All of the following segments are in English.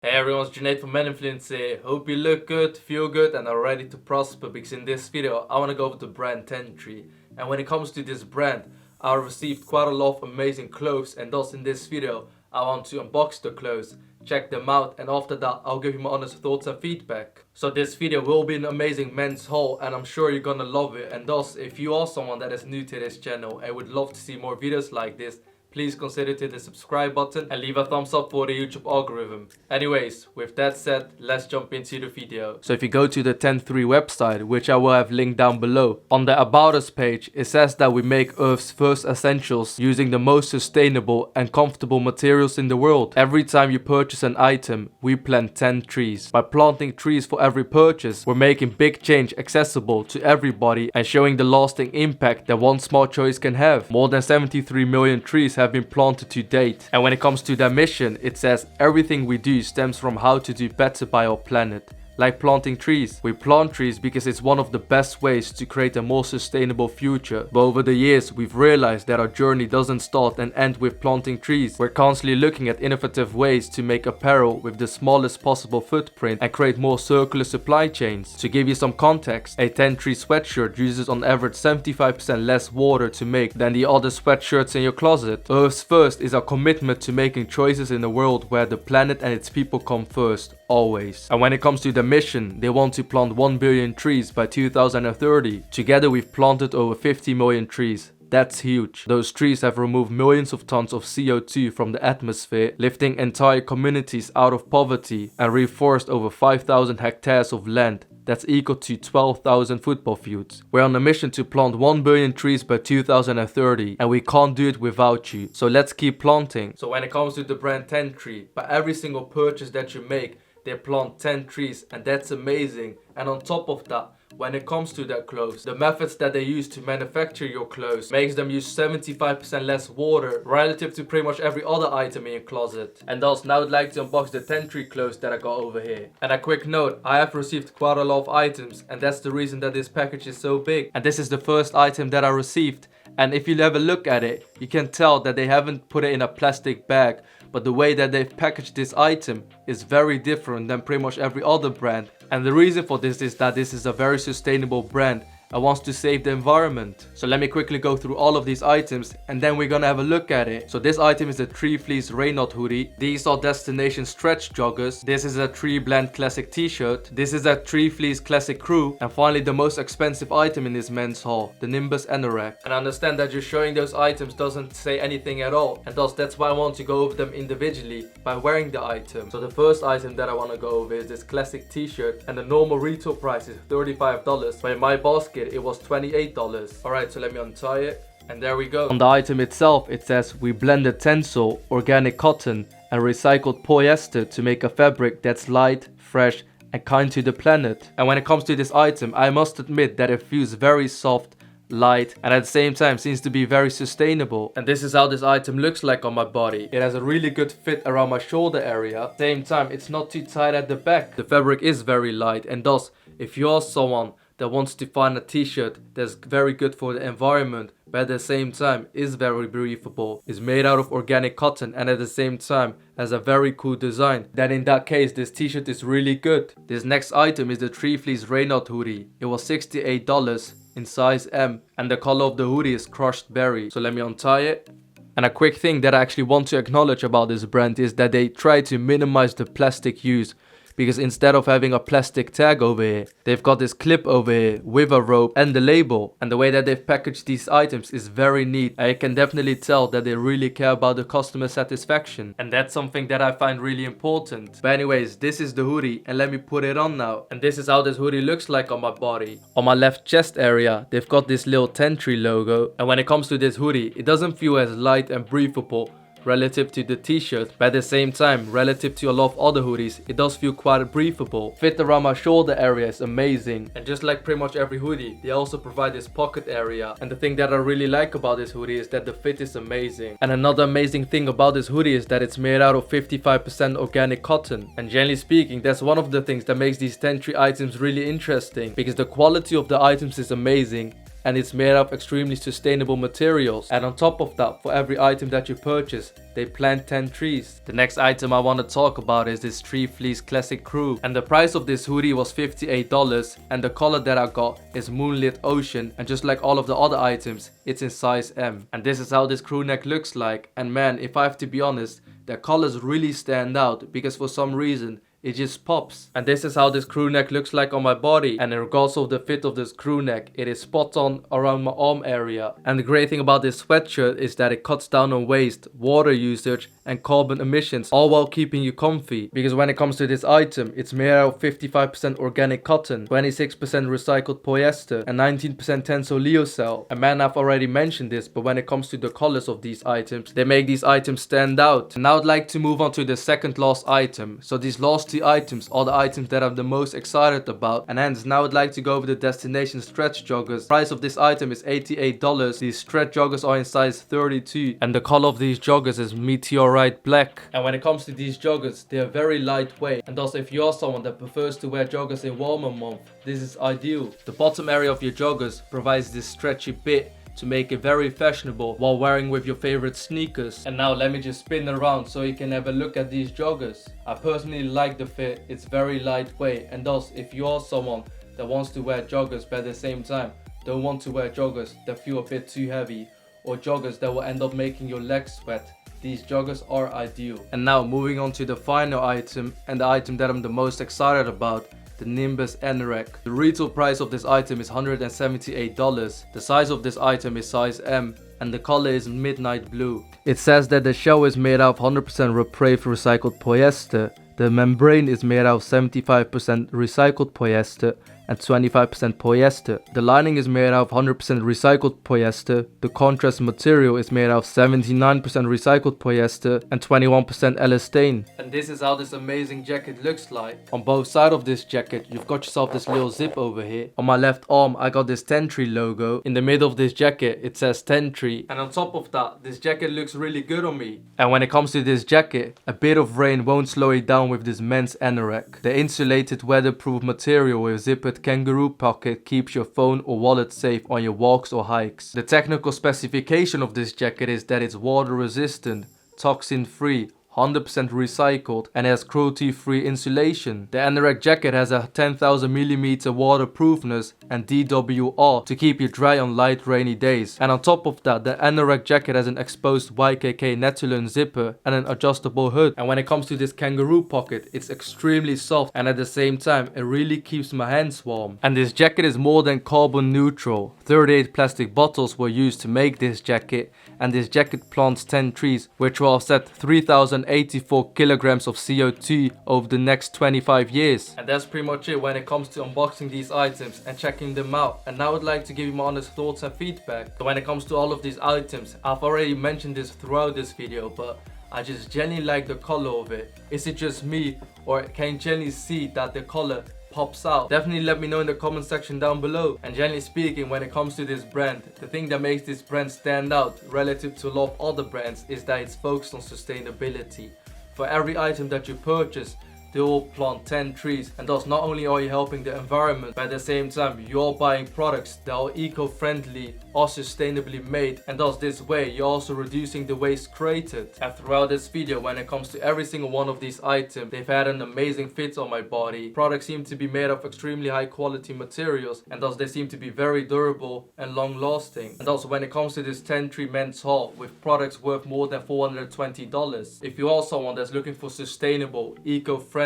Hey everyone, it's Junaid from Meninfluencer here. Hope you look good, feel good and are ready to prosper, because in this video I want to go over the brand Tentree. And when it comes to this brand, I received quite a lot of amazing clothes, and thus in this video I want to unbox the clothes, check them out, and after that I'll give you my honest thoughts and feedback. So this video will be an amazing men's haul and I'm sure you're gonna love it. And thus, if you are someone that is new to this channel and would love to see more videos like this, please consider to the subscribe button and leave a thumbs up for the YouTube algorithm. Anyways, with that said, let's jump into the video. So if you go to the tentree website, which I will have linked down below, on the About Us page, it says that we make Earth's first essentials using the most sustainable and comfortable materials in the world. Every time you purchase an item, we plant 10 trees. By planting trees for every purchase, we're making big change accessible to everybody and showing the lasting impact that one small choice can have. More than 73 million trees have been planted to date. And when it comes to their mission, it says everything we do stems from how to do better by our planet. Like planting trees. We plant trees because it's one of the best ways to create a more sustainable future. But over the years, we've realized that our journey doesn't start and end with planting trees. We're constantly looking at innovative ways to make apparel with the smallest possible footprint and create more circular supply chains. To give you some context, a tentree sweatshirt uses on average 75% less water to make than the other sweatshirts in your closet. Earth's first is our commitment to making choices in a world where the planet and its people come first. Always. And when it comes to the mission, they want to plant 1 billion trees by 2030. Together we've planted over 50 million trees. That's huge. Those trees have removed millions of tons of CO2 from the atmosphere, lifting entire communities out of poverty, and reforested over 5,000 hectares of land. That's equal to 12,000 football fields. We're on a mission to plant 1 billion trees by 2030, and we can't do it without you. So let's keep planting. So when it comes to the brand Tentree, by every single purchase that you make, they plant 10 trees, and that's amazing. And on top of that, when it comes to their clothes, the methods that they use to manufacture your clothes makes them use 75% less water relative to pretty much every other item in your closet. And thus, now I'd like to unbox the tentree clothes that I got over here. And a quick note, I have received quite a lot of items, and that's the reason that this package is so big. And this is the first item that I received. And if you have a look at it, you can tell that they haven't put it in a plastic bag, but the way that they've packaged this item is very different than pretty much every other brand. And the reason for this is that this is a very sustainable brand and wants to save the environment. So let me quickly go through all of these items and then we're gonna have a look at it. So this item is a Tree Fleece Rain Knot hoodie. These are Destination Stretch joggers. This is a Tree Blend Classic t-shirt. This is a Tree Fleece Classic Crew. And finally, the most expensive item in this men's haul, the Nimbus Anorak. And I understand that just showing those items doesn't say anything at all, and thus that's why I want to go over them individually by wearing the item. So the first item that I want to go over is this classic t-shirt, and the normal retail price is $35, but in my basket it was $28. Alright, so let me untie it, and there we go. On the item itself, it says we blended tencel, organic cotton and recycled polyester to make a fabric that's light, fresh and kind to the planet. And when it comes to this item, I must admit that it feels very soft, light, and at the same time seems to be very sustainable. And this is how this item looks like on my body. It has a really good fit around my shoulder area. At the same time, it's not too tight at the back. The fabric is very light, and thus if you are someone that wants to find a t-shirt that's very good for the environment but at the same time is very breathable, is made out of organic cotton, and at the same time has a very cool design, then in that case this t-shirt is really good. This next item is the Tree Fleece Rain Knot hoodie. It was $68 in size M, and the color of the hoodie is crushed berry. So let me untie it. And a quick thing that I actually want to acknowledge about this brand is that they try to minimize the plastic use, because instead of having a plastic tag over here, they've got this clip over here with a rope and the label. And the way that they've packaged these items is very neat. I can definitely tell that they really care about the customer satisfaction, and that's something that I find really important. But anyways, this is the hoodie, and let me put it on now. And this is how this hoodie looks like on my body. On my left chest area, they've got this little tentree logo. And when it comes to this hoodie, it doesn't feel as light and breathable relative to the t-shirt, but at the same time, relative to a lot of other hoodies, it does feel quite breathable. Fit around my shoulder area is amazing, and just like pretty much every hoodie, they also provide this pocket area. And the thing that I really like about this hoodie is that the fit is amazing. And another amazing thing about this hoodie is that it's made out of 55% organic cotton. And generally speaking, that's one of the things that makes these tentree items really interesting, because the quality of the items is amazing and it's made of extremely sustainable materials. And on top of that, for every item that you purchase, they plant 10 trees. The next item I want to talk about is this Tree Fleece Classic Crew, and the price of this hoodie was $58, and the color that I got is Moonlit Ocean, and just like all of the other items, it's in size M. And this is how this crew neck looks like, and man, if I have to be honest, the colors really stand out because for some reason it just pops. And this is how this crew neck looks like on my body, and in regards of the fit of this crew neck, it is spot on around my arm area. And the great thing about this sweatshirt is that it cuts down on waste, water usage and carbon emissions, all while keeping you comfy. Because when it comes to this item, it's made out of 55% organic cotton, 26% recycled polyester and 19% Tencel lyocell. And man, I've already mentioned this, but when it comes to the colors of these items, they make these items stand out. And now I'd like to move on to the second last item. So these last two items are the items that I'm the most excited about, and hence now I'd like to go over the Destination stretch joggers. Price of this item is $88. These stretch joggers are in size 32, and the color of these joggers is meteorite black. And when it comes to these joggers, they are very lightweight, and thus if you are someone that prefers to wear joggers in warmer month, this is ideal. The bottom area of your joggers provides this stretchy bit to make it very fashionable while wearing with your favorite sneakers. And now let me just spin around so you can have a look at these joggers. I personally like the fit, it's very lightweight, and thus if you are someone that wants to wear joggers but at the same time don't want to wear joggers that feel a bit too heavy, or joggers that will end up making your legs sweat, these joggers are ideal. And now moving on to the final item, and the item that I'm the most excited about, the Nimbus Anorak. The retail price of this item is $178. The size of this item is size M, and the color is midnight blue. It says that the shell is made out of 100% reprave recycled polyester. The membrane is made out of 75% recycled polyester and 25% polyester. The lining is made out of 100% recycled polyester. The contrast material is made out of 79% recycled polyester and 21% elastane. And this is how this amazing jacket looks like. On both sides of this jacket, you've got yourself this little zip over here. On my left arm, I got this tentree logo. In the middle of this jacket, it says tentree. And on top of that, this jacket looks really good on me. And when it comes to this jacket, a bit of rain won't slow it down with this men's anorak. The insulated weatherproof material with zippered kangaroo pocket keeps your phone or wallet safe on your walks or hikes. The technical specification of this jacket is that it's water resistant, toxin-free, 100% recycled, and has cruelty-free insulation. The anorak jacket has a 10,000mm waterproofness and DWR to keep you dry on light rainy days. And on top of that, the anorak jacket has an exposed YKK Netulon zipper and an adjustable hood. And when it comes to this kangaroo pocket, it's extremely soft, and at the same time it really keeps my hands warm. And this jacket is more than carbon neutral. 38 plastic bottles were used to make this jacket, and this jacket plants 10 trees, which will offset 3,084 kilograms of CO2 over the next 25 years. And that's pretty much it when it comes to unboxing these items and checking them out. And now I'd like to give you my honest thoughts and feedback. So when it comes to all of these items, I've already mentioned this throughout this video, but I just genuinely like the color of it. Is it just me, or can you genuinely see that the color pops out? Definitely let me know in the comment section down below. And generally speaking, when it comes to this brand, the thing that makes this brand stand out relative to a lot of other brands is that it's focused on sustainability. For every item that you purchase, they will plant 10 trees, and thus not only are you helping the environment, but at the same time you're buying products that are eco-friendly or sustainably made, and thus this way you're also reducing the waste created. And throughout this video, when it comes to every single one of these items, they've had an amazing fit on my body. Products seem to be made of extremely high quality materials, and thus they seem to be very durable and long lasting. And also when it comes to this tentree men's haul with products worth more than $420, if you are someone that's looking for sustainable, eco-friendly,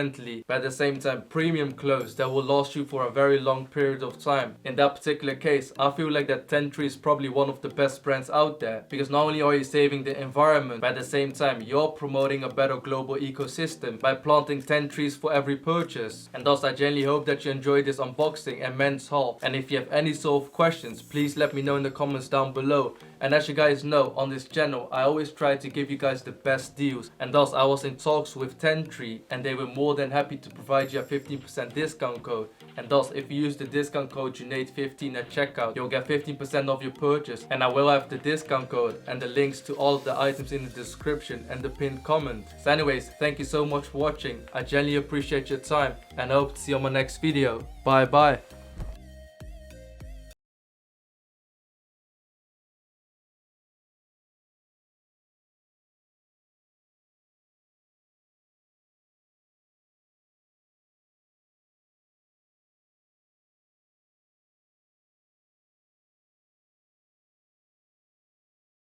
but at the same time premium clothes that will last you for a very long period of time, in that particular case, I feel like that tentree is probably one of the best brands out there, because not only are you saving the environment, but at the same time you're promoting a better global ecosystem by planting 10 trees for every purchase. And thus I genuinely hope that you enjoyed this unboxing and men's haul, and if you have any sort of questions, please let me know in the comments down below. And as you guys know, on this channel I always try to give you guys the best deals, and thus I was in talks with tentree, and they were more than happy to provide you a 15% discount code. And thus if you use the discount code junaid15 at checkout, you'll get 15% off your purchase, and I will have the discount code and the links to all of the items in the description and the pinned comment. So anyways, thank you so much for watching. I genuinely appreciate your time, and I hope to see you on my next video. Bye bye.